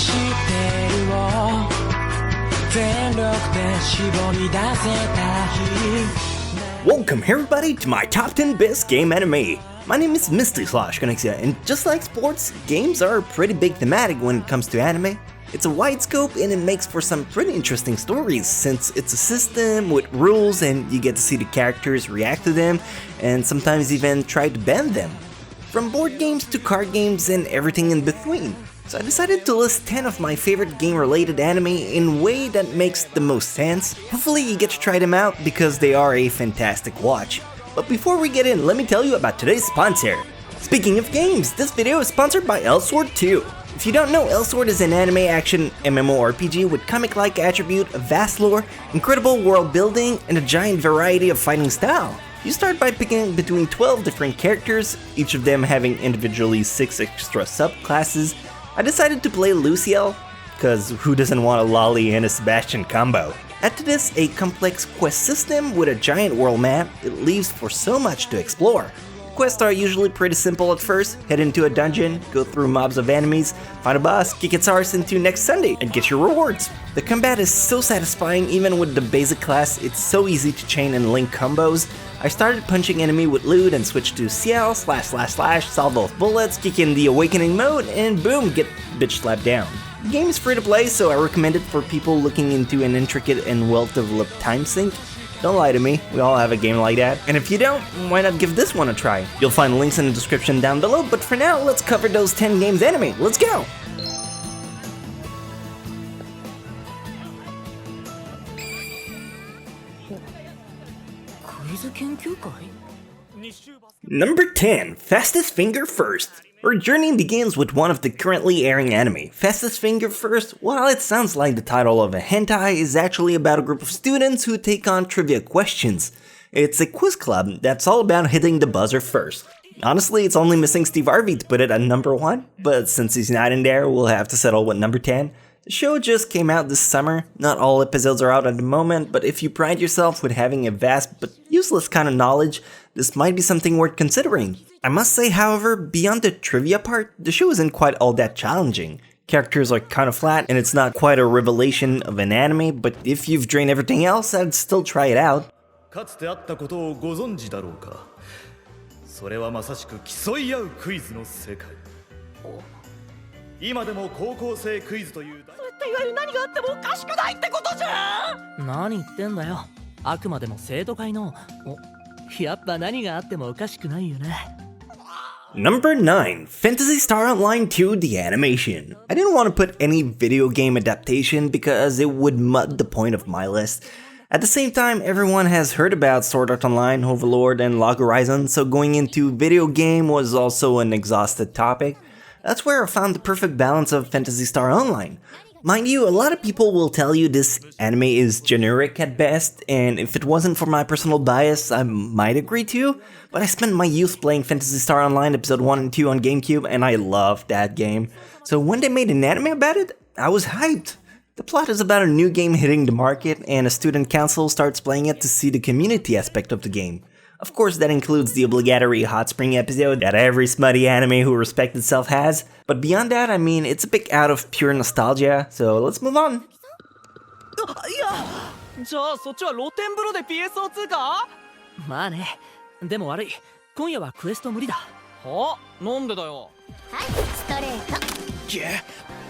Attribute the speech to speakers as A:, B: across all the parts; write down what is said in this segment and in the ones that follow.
A: てるを全力で絞り出せた日
B: Welcome everybody to my top 10 best game anime. My name is Misty Chronexia, and just like sports, games are pretty big thematic when it comes to anime. It's a wide scope and it makes for some pretty interesting stories since it's a system with rules and you get to see the characters react to them and sometimes even try to bend them. From board games to card games and everything in between. So I decided to list 10 of my favorite game-related anime in a way that makes the most sense. Hopefully you get to try them out because they are a fantastic watch. But before we get in, let me tell you about today's sponsor. Speaking of games, this video is sponsored by Elsword 2. If you don't know, Elsword is an anime action MMORPG with comic-like attribute, a vast lore, incredible world building, and a giant variety of fighting style. You start by picking between 12 different characters, each of them having individually 6 extra subclasses. I decided to play Luciel, cause who doesn't want a Lolly and a Sebastian combo? Add to this a complex quest system with a giant world map, it leaves for so much to explore. Quests are usually pretty simple at first: head into a dungeon, go through mobs of enemies, find a boss, kick its arse into next Sunday, and get your rewards. The combat is so satisfying even with the basic class, it's so easy to chain and link combos. I started punching enemy with loot and switched to CL //, salvo of bullets, kick in the awakening mode, and boom, get bitch slapped down. The game is free to play, so I recommend it for people looking into an intricate and well-developed time sink. Don't lie to me, we all have a game like that. And if you don't, why not give this one a try? You'll find links in the description down below, but for now, let's cover those 10 games anime. Let's go! Number 10, Fastest Finger First. Our journey begins with one of the currently airing anime. Fastest Finger First, while it sounds like the title of a hentai, is actually about a group of students who take on trivia questions. It's a quiz club that's all about hitting the buzzer first. Honestly, it's only missing Steve Harvey to put it at number 1, but since he's not in there, we'll have to settle with number 10. The show just came out this summer. Not all episodes are out at the moment, but if you pride yourself with having a vast but useless kind of knowledge, this might be something worth considering. I must say, however, beyond the trivia part, the show isn't quite all that challenging. Characters are kind of flat, and it's not quite a revelation of an anime, but if you've drained everything else, I'd still try it out.
C: かつてあったことをご存知だろうか。それはまさしく競い合うクイズの世界。今でも高校生クイズという。それっていわゆる何があってもおかしくないってことじゃん。
D: 何言ってんだよ。あくまでも生徒会の。やっぱ何があってもおかしくないよね。
B: Number 9, Phantasy Star Online 2 The Animation. I didn't want to put any video game adaptation because it would mud the point of my list. At the same time, everyone has heard about Sword Art Online, Overlord, and Log Horizon, so going into video game was also an exhausted topic. That's where I found the perfect balance of Phantasy Star Online. Mind you, a lot of people will tell you this anime is generic at best, and if it wasn't for my personal bias, I might agree too, but I spent my youth playing Phantasy Star Online Episode 1 and 2 on GameCube, and I loved that game. So when they made an anime about it, I was hyped. The plot is about a new game hitting the market, and a student council starts playing it to see the community aspect of the game. Of course, that includes the obligatory hotspring episode that every smutty anime who respects itself has. But beyond that, I mean, it's a bit out of pure nostalgia, so let's move on.
D: いや、じゃあそっちは露天風呂で PSO2 か？まあね。でも悪い。今夜はクエスト無理だ。は？なんでだよ。
E: はい、ストレート。
D: げ、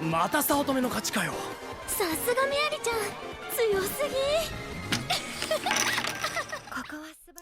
D: また早乙女の勝ちかよ。
E: さすがメアリちゃん、強すぎ。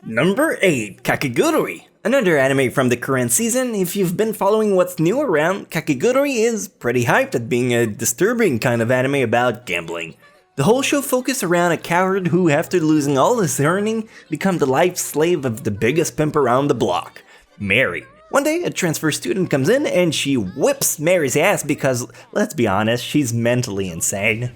B: Number 8, Kakegurui. Another anime from the current season. If you've been following what's new around, Kakegurui is pretty hyped at being a disturbing kind of anime about gambling. The whole show focuses around a coward who, after losing all his earning, becomes the life slave of the biggest pimp around the block, Mary. One day, a transfer student comes in and she whips Mary's ass because, let's be honest, she's mentally insane.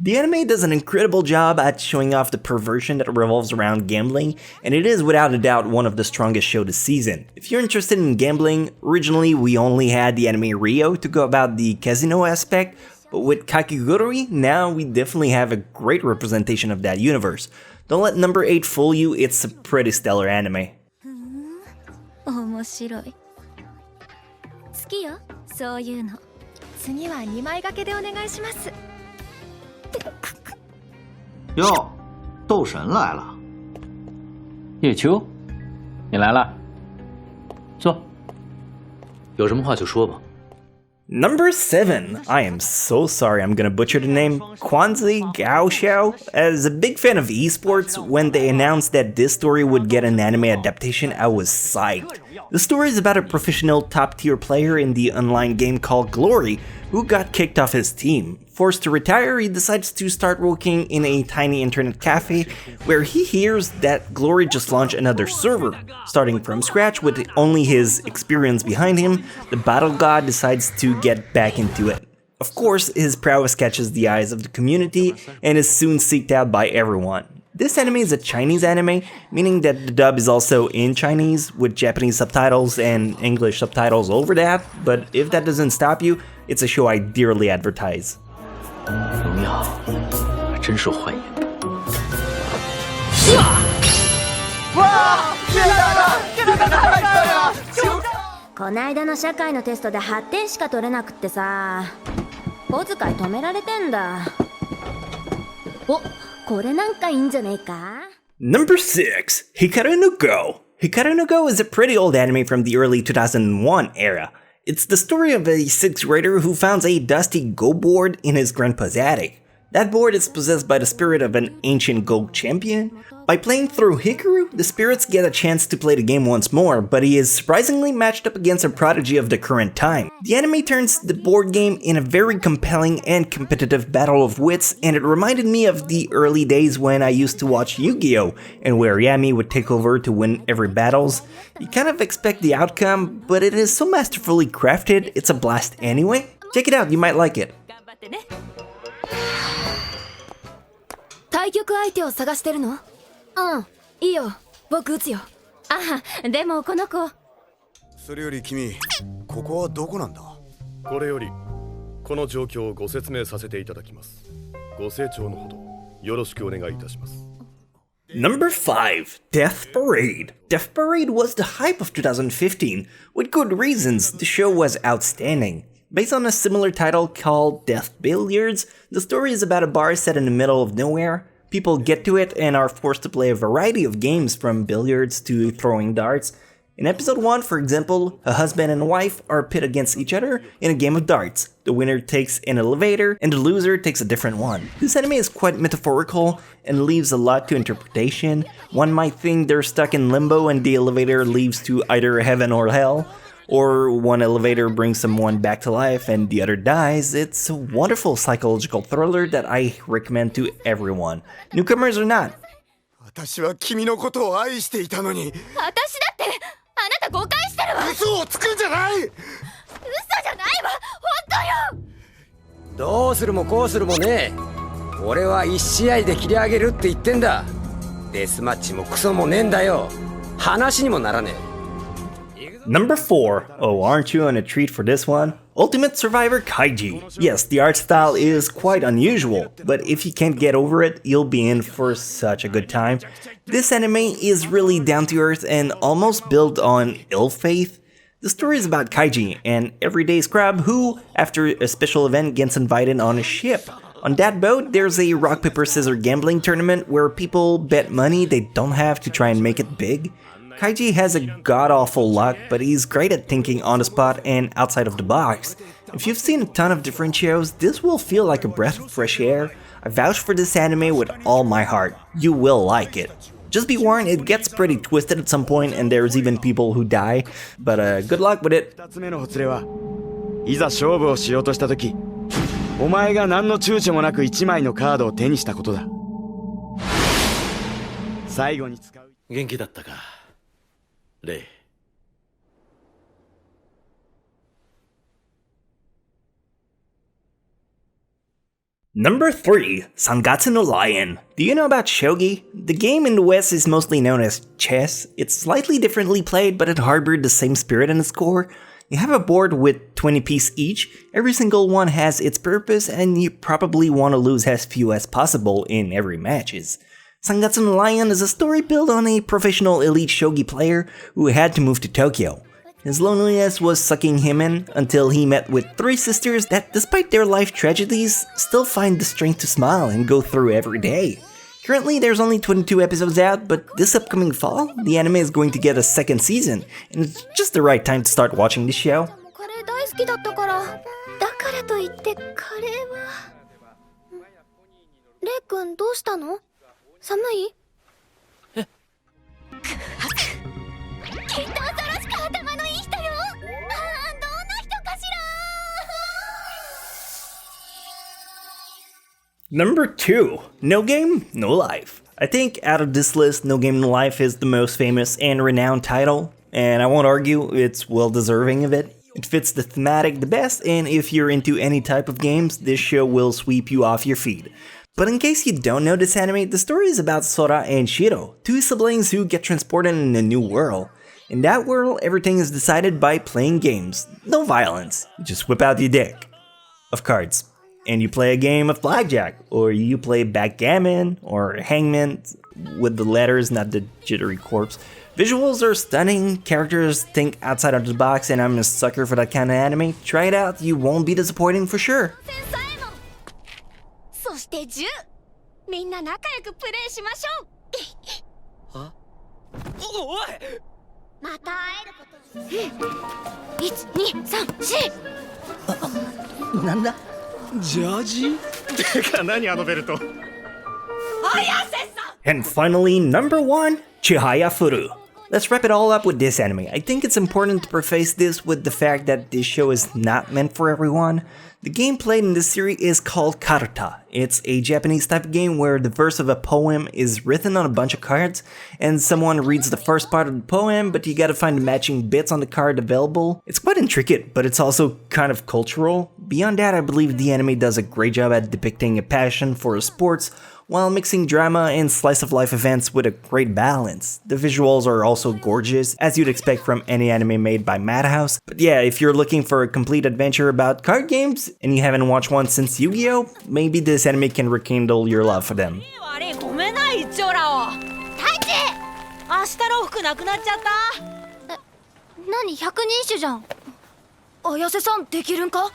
B: The anime does an incredible job at showing off the perversion that revolves around gambling, and it is without a doubt one of the strongest shows this season. If you're interested in gambling, originally we only had the anime Rio to go about the casino aspect, but with Kakegurui, now we definitely have a great representation of that universe. Don't let number 8 fool you, it's a pretty stellar anime.
E: 面白い。好きよ、そういうの。次は2枚掛けでお願いします。
F: 哟，斗神来了。
G: 叶秋，你来了，坐。有什么话就说吧。
B: Number 7. I am so sorry I'm gonna butcher the name. Kwanzi Gaoxiao. As a big fan of esports, when they announced that this story would get an anime adaptation, I was psyched. The story is about a professional top-tier player in the online game called Glory, who got kicked off his team. Forced to retire, he decides to start working in a tiny internet cafe, where he hears that Glory just launched another server. Starting from scratch with only his experience behind him, the battle god decides to get back into it. Of course, his prowess catches the eyes of the community and is soon seeked out by everyone. This anime is a Chinese anime, meaning that the dub is also in Chinese with Japanese subtitles and English subtitles over that, but if that doesn't stop you, it's a show I dearly advertise.
G: 荣耀还真受欢迎。
E: こないだの社会のテストで8点しか取れなくってさ、小遣い止められてんだ。お、これなんかいいんじゃねえか?
B: Number 6. Hikaru no Go. Hikaru no Go is a pretty old anime from the early 2001 era. It's the story of a 6th grader who finds a dusty Go board in his grandpa's attic. That board is possessed by the spirit of an ancient Go champion. By playing through Hikaru, the spirits get a chance to play the game once more, but he is surprisingly matched up against a prodigy of the current time. The anime turns the board game in a very compelling and competitive battle of wits, and it reminded me of the early days when I used to watch Yu-Gi-Oh! And where Yami would take over to win every battles. You kind of expect the outcome, but it is so masterfully crafted, it's a blast anyway. Check it out, you might like it.
E: 対局相手を探してるの? うん、いいよ。僕打つよ。あ、でもこの子。
H: それより君、ここはどこなんだ?
C: これよりこの状況をご説明させていただきます。ご清聴のほどよろしくお願いいたします。
B: Number 5. Death Parade. Death Parade was the hype of 2015. With good reasons, the show was outstanding. Based on a similar title called Death Billiards, the story is about a bar set in the middle of nowhere. People get to it and are forced to play a variety of games from billiards to throwing darts. In episode 1, for example, a husband and wife are pit against each other in a game of darts. The winner takes an elevator and the loser takes a different one. This anime is quite metaphorical and leaves a lot to interpretation. One might think they're stuck in limbo and the elevator leads to either heaven or hell. Or one elevator brings someone back to life and the other dies. It's a wonderful psychological thriller that I recommend to everyone, newcomers or not.
H: 私は君のことを愛していたのに。
E: 私だってあなた誤解してるわ。
H: 嘘をつくんじゃない。
E: 嘘じゃないわ。本当よ。
I: どうするもこうするもね。俺は1試合で切り上げるって言ってんだ。デスマッチもクソもねえんだよ。話にもならねえ。
B: Number 4. Oh, aren't you on a treat for this one? Ultimate Survivor Kaiju. Yes, the art style is quite unusual, but if you can't get over it, you'll be in for such a good time. This anime is really down to earth and almost built on ill faith. The story is about Kaiji, an everyday scrub who, after a special event, gets invited on a ship. On that boat, there's a rock, paper, scissors gambling tournament where people bet money they don't have to try and make it big. Kaiji has a god-awful luck, but he's great at thinking on the spot and outside of the box. If you've seen a ton of different shows, this will feel like a breath of fresh air. I vouch for this anime with all my heart. You will like it. Just be warned, it gets pretty twisted at some point and there's even people who die, but good luck with it.
J: 2つ目のほつれは、いざ勝負をしようとしたとき、お前が何の躊躇もなく1枚のカードを手にしたことだ。最後に使う。
K: 元気だったか。
B: Number 3. Sangatsu no Lion. Do you know about shogi? The game in the West is mostly known as chess. It's slightly differently played, but it harbored the same spirit in its core. You have a board with 20 pieces each. Every single one has its purpose, and you probably want to lose as few as possible in every matches. Sangatsu no Lion is a story built on a professional elite shogi player who had to move to Tokyo. His loneliness was sucking him in until he met with 3 sisters that, despite their life tragedies, still find the strength to smile and go through every day. Currently, there's only 22 episodes out, but this upcoming fall, the anime is going to get a 2nd season, and it's just the right time to start watching the show.
E: カレー大好きだったから。だからといってカレーは。レイ君どうしたの？寒い？きっと恐ろしく頭のいい人よ。どんな人かしら。
B: Number 2, No Game, No Life. I think out of this list, No Game, No Life is the most famous and renowned title, and I won't argue, it's well deserving of it. It fits the thematic the best, and if you're into any type of games, this show will sweep you off your feet. But in case you don't know this anime, the story is about Sora and Shiro, 2 siblings who get transported in a new world. In that world, everything is decided by playing games. No violence. You just whip out your deck of cards, and you play a game of blackjack, or you play backgammon, or hangman, with the letters, not the jittery corpse. Visuals are stunning, characters think outside of the box, and I'm a sucker for that kind of anime. Try it out, you won't be disappointed for sure.
E: そして10、みんな仲良くプレイしましょう。
D: あ？おい！
E: また会えることに。1、2、3、4。
D: なんだ？ジャージ？
C: てか何あのベルト。
B: And finally, number 1, Chihaya Furu. Let's wrap it all up with this anime. I think it's important to preface this with the fact that this show is not meant for everyone. The game played in this series is called Karuta. It's a Japanese type of game where the verse of a poem is written on a bunch of cards, and someone reads the first part of the poem, but you gotta find the matching bits on the card available. It's quite intricate, but it's also kind of cultural. Beyond that, I believe the anime does a great job at depicting a passion for sports, while mixing drama and slice-of-life events with a great balance. The visuals are also gorgeous, as you'd expect from any anime made by Madhouse. But yeah, if you're looking for a complete adventure about card games, and you haven't watched one since Yu-Gi-Oh!, maybe this anime can rekindle your love for them.
D: ごめんな一丁らを。太一！明日の服なくなっちゃった。
E: 何百人一首じゃん。綾瀬さんできるんか？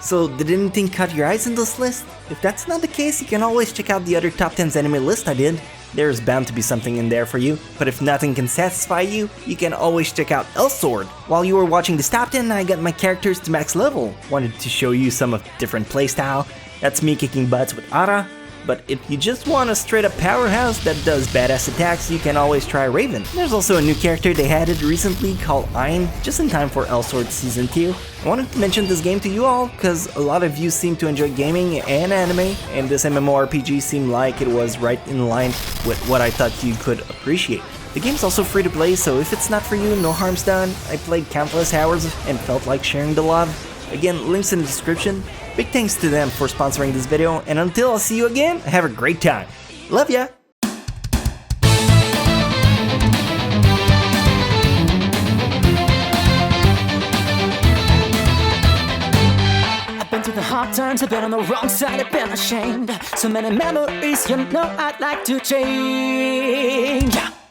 B: So, did anything cut your eyes in this list? If that's not the case, you can always check out the other top 10s anime list I did. There's bound to be something in there for you. But if nothing can satisfy you, you can always check out Elsword. While you were watching this top 10, I got my characters to max level. Wanted to show you some of different playstyle. That's me kicking butts with Ara. But if you just want a straight up powerhouse that does badass attacks, you can always try Raven. There's also a new character they added recently called Ein, just in time for Elsword Season 2. I wanted to mention this game to you all, because a lot of you seem to enjoy gaming and anime, and this MMORPG seemed like it was right in line with what I thought you could appreciate. The game's also free to play, so if it's not for you, no harm's done. I played countless hours and felt like sharing the love. Again, links in the description. Big thanks to them for sponsoring this video, and until I see you again, have a great time. Love ya!
A: I've been through the hard times, I've been on the wrong side, I've been ashamed. So many memories, you know I'd like to change.